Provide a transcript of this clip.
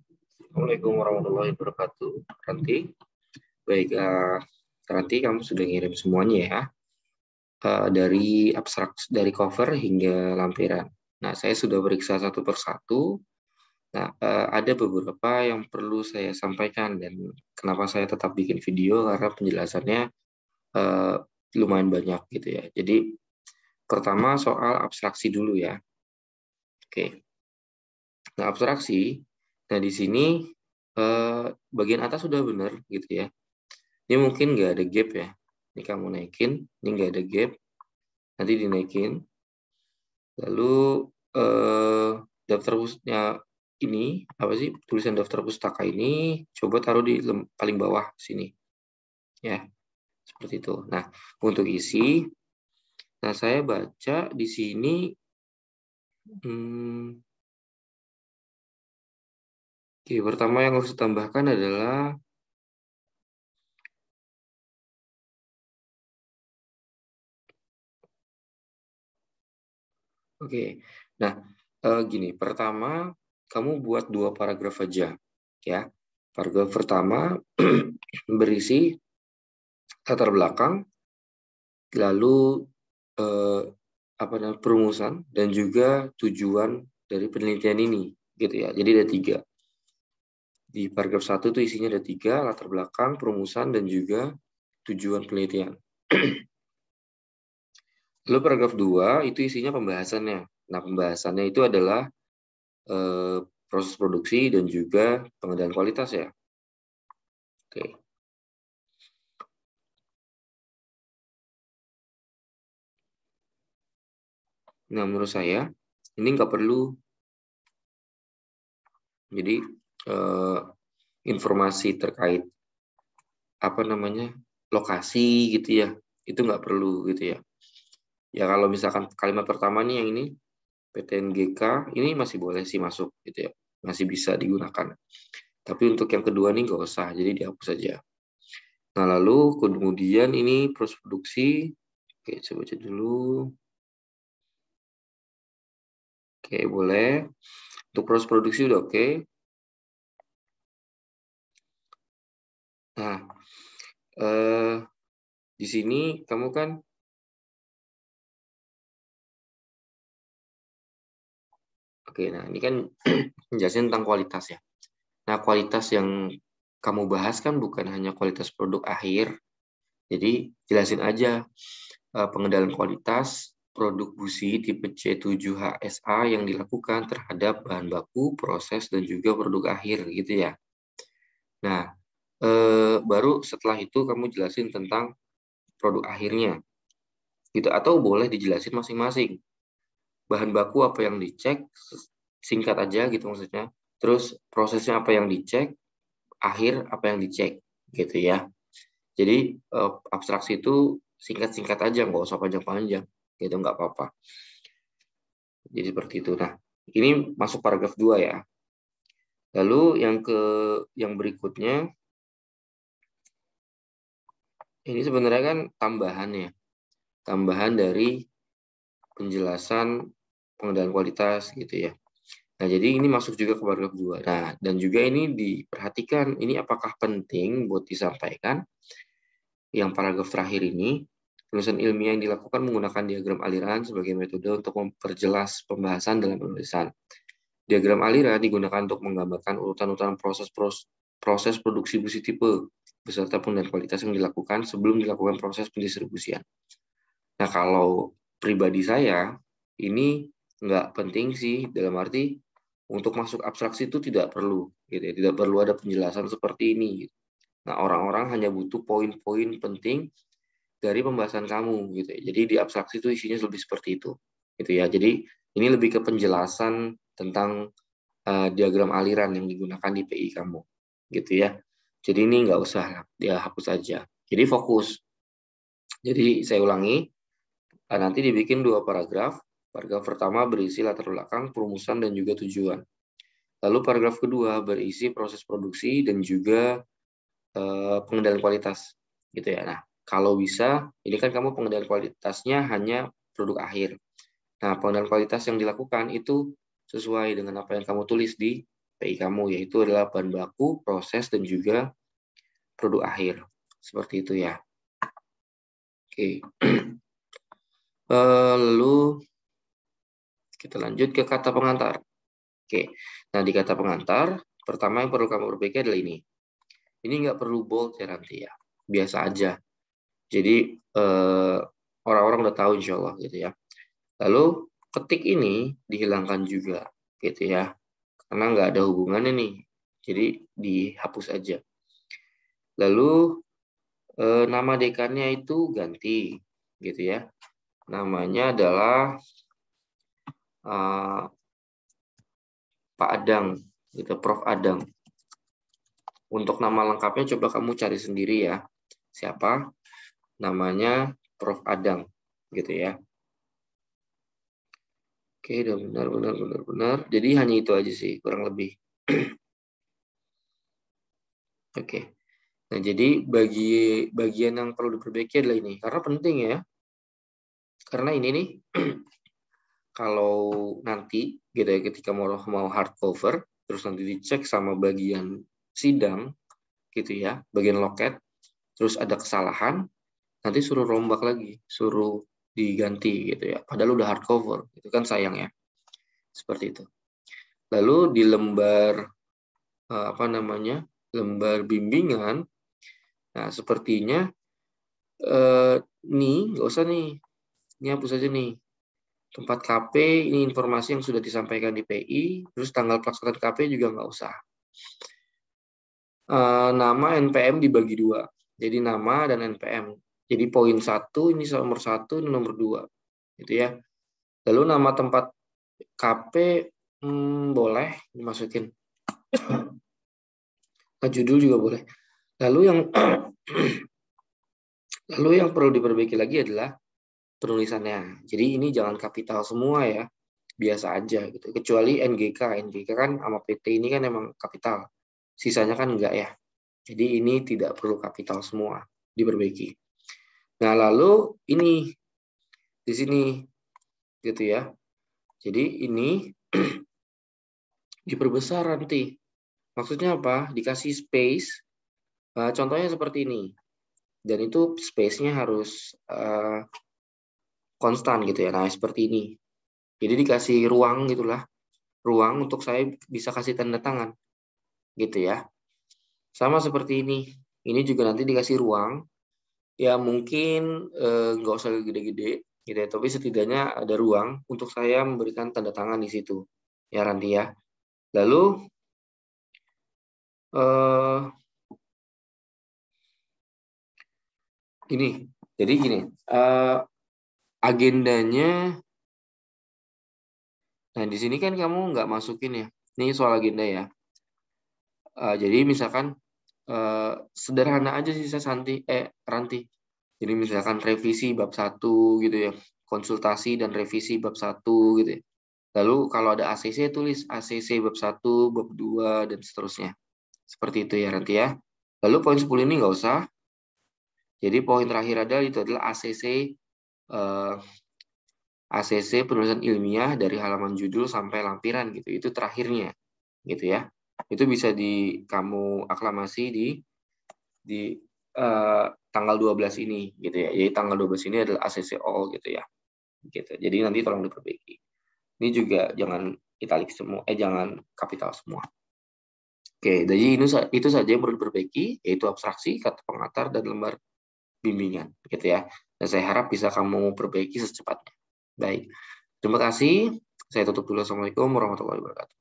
Assalamualaikum warahmatullahi wabarakatuh. Ranti, baik, Ranti kamu sudah ngirim semuanya ya, dari abstrak, dari cover hingga lampiran. Nah, saya sudah periksa satu persatu. Nah, ada beberapa yang perlu saya sampaikan dan kenapa saya tetap bikin video karena penjelasannya eh, lumayan banyak gitu ya. Jadi pertama soal abstraksi dulu ya. Oke. Nah, abstraksi. Nah, di sini bagian atas sudah benar gitu ya. Ini mungkin nggak ada gap ya. Ini kamu naikin, ini nggak ada gap. Nanti dinaikin. Lalu daftar ini apa sih, tulisan daftar pustaka ini coba taruh di paling bawah sini ya, seperti itu. Nah, untuk isi, nah saya baca di sini oke, pertama yang harus ditambahkan adalah oke. Nah, gini, pertama kamu buat 2 paragraf aja ya. Paragraf pertama berisi latar belakang, lalu perumusan dan juga tujuan dari penelitian ini gitu ya. Jadi ada 3. Di paragraf 1 itu isinya ada 3, latar belakang, perumusan, dan juga tujuan penelitian. Lalu paragraf 2 itu isinya pembahasannya. Nah, pembahasannya itu adalah proses produksi dan juga pengendalian kualitas ya. Oke. Nah, menurut saya ini nggak perlu. Jadi informasi terkait lokasi gitu ya, itu nggak perlu gitu ya. Ya kalau misalkan kalimat pertama nih yang ini PTNGK ini masih boleh sih masuk gitu ya, masih bisa digunakan. Tapi untuk yang kedua nih nggak usah, jadi dihapus saja. Nah lalu kemudian ini proses produksi, oke coba baca dulu. Oke boleh, untuk proses produksi udah oke. Nah di sini kamu kan oke, nah ini kan menjelaskan tentang kualitas ya. Nah, kualitas yang kamu bahas kan bukan hanya kualitas produk akhir. Jadi, jelasin aja pengendalian kualitas produk busi tipe C7HSA yang dilakukan terhadap bahan baku, proses, dan juga produk akhir gitu ya. Nah, baru setelah itu kamu jelasin tentang produk akhirnya. Gitu, atau boleh dijelasin masing-masing. Bahan baku apa yang dicek, singkat aja gitu maksudnya. Terus prosesnya apa yang dicek, akhir apa yang dicek gitu ya. Jadi abstraksi itu singkat-singkat aja, nggak usah panjang-panjang gitu, nggak apa-apa. Jadi seperti itu. Nah, ini masuk paragraf 2 ya. Lalu yang berikutnya ini sebenarnya kan tambahan ya. Tambahan dari penjelasan pengendalian kualitas gitu ya. Nah, jadi ini masuk juga ke paragraf 2. Nah, dan juga ini diperhatikan, ini apakah penting buat disampaikan yang paragraf terakhir ini, penulisan ilmiah yang dilakukan menggunakan diagram aliran sebagai metode untuk memperjelas pembahasan dalam penulisan. Diagram aliran digunakan untuk menggambarkan urutan-urutan proses produksi busi tipe beserta pengendalian kualitas yang dilakukan sebelum dilakukan proses pendistribusian. Nah, kalau pribadi saya, ini nggak penting sih, dalam arti untuk masuk abstraksi itu tidak perlu, gitu ya. Tidak perlu ada penjelasan seperti ini. Nah, orang-orang hanya butuh poin-poin penting dari pembahasan kamu, gitu ya. Jadi di abstraksi itu isinya lebih seperti itu, gitu ya. Jadi ini lebih ke penjelasan tentang diagram aliran yang digunakan di PI kamu, gitu ya. Jadi ini nggak usah, ya hapus aja. Jadi fokus. Jadi saya ulangi, nanti dibikin 2 paragraf. Paragraf pertama berisi latar belakang, perumusan, dan juga tujuan. Lalu paragraf kedua berisi proses produksi dan juga pengendalian kualitas. Gitu ya. Nah, kalau bisa, ini kan kamu pengendalian kualitasnya hanya produk akhir. Nah, pengendalian kualitas yang dilakukan itu sesuai dengan apa yang kamu tulis di PI kamu, yaitu adalah bahan baku, proses, dan juga produk akhir. Seperti itu ya. Oke. Lalu kita lanjut ke kata pengantar. Oke. Nah, di kata pengantar, pertama yang perlu kamu perbaiki adalah ini. Ini nggak perlu bold ya nanti ya. Biasa aja. Jadi orang-orang udah tahu insya Allah gitu ya. Lalu ketik ini dihilangkan juga gitu ya. Karena nggak ada hubungannya nih. Jadi dihapus aja. Lalu nama dekannya itu ganti gitu ya. Namanya adalah Pak Adang gitu, Prof Adang. Untuk nama lengkapnya coba kamu cari sendiri ya. Siapa? Namanya Prof Adang gitu ya. Oke, udah benar. Jadi hanya itu aja sih, kurang lebih. Oke. Nah, jadi bagian yang perlu diperbaiki adalah ini. Karena penting ya. Karena ini nih, kalau nanti gitu ya, ketika mau hard cover, terus nanti dicek sama bagian sidang, gitu ya, bagian loket, terus ada kesalahan, nanti suruh rombak lagi, suruh diganti gitu ya. Padahal udah hard cover, itu kan sayang ya. Seperti itu. Lalu di lembar lembar bimbingan, nah sepertinya nih nggak usah nih, ini hapus aja nih. Tempat KP ini informasi yang sudah disampaikan di PI, terus tanggal pelaksanaan KP juga nggak usah. Nama NPM dibagi dua, jadi nama dan NPM. Jadi poin 1 ini nomor 1, ini nomor 2, gitu ya. Lalu nama tempat KP boleh dimasukin. Judul juga boleh. Lalu yang perlu diperbaiki lagi adalah penulisannya. Jadi ini jangan kapital semua ya, biasa aja gitu. Kecuali NGK kan sama PT ini kan emang kapital. Sisanya kan enggak ya. Jadi ini tidak perlu kapital semua, diperbaiki. Nah, lalu ini di sini gitu ya. Jadi ini diperbesar nanti. Maksudnya apa? Dikasih space. Contohnya seperti ini. Dan itu space-nya harus konstan gitu ya. Nah, seperti ini. Jadi dikasih ruang gitulah. Ruang untuk saya bisa kasih tanda tangan. Gitu ya. Sama seperti ini. Ini juga nanti dikasih ruang. Ya mungkin nggak usah gede-gede. Gitu ya. Tapi setidaknya ada ruang untuk saya memberikan tanda tangan di situ. Ya Ranti ya. Lalu ini. Jadi gini. Agendanya. Nah, di sini kan kamu nggak masukin ya. Ini soal agenda ya. Jadi misalkan sederhana aja sih Ranti. Jadi misalkan revisi bab 1 gitu ya. Konsultasi dan revisi bab 1 gitu ya. Lalu kalau ada ACC tulis ACC bab 1, bab 2 dan seterusnya. Seperti itu ya Ranti ya. Lalu poin 10 ini nggak usah. Jadi poin terakhir adalah ACC penulisan ilmiah dari halaman judul sampai lampiran gitu. Itu terakhirnya gitu ya. Itu bisa kamu aklamasi di tanggal 12 ini gitu ya. Jadi tanggal 12 ini adalah ACC all gitu ya. Gitu. Jadi nanti tolong diperbaiki. Ini juga jangan italik semua, jangan kapital semua. Oke, jadi itu saja yang perlu diperbaiki, yaitu abstraksi, kata pengantar, dan lembar bimbingan gitu ya. Dan saya harap bisa kamu perbaiki secepatnya. Baik. Terima kasih. Saya tutup dulu. Assalamualaikum warahmatullahi wabarakatuh.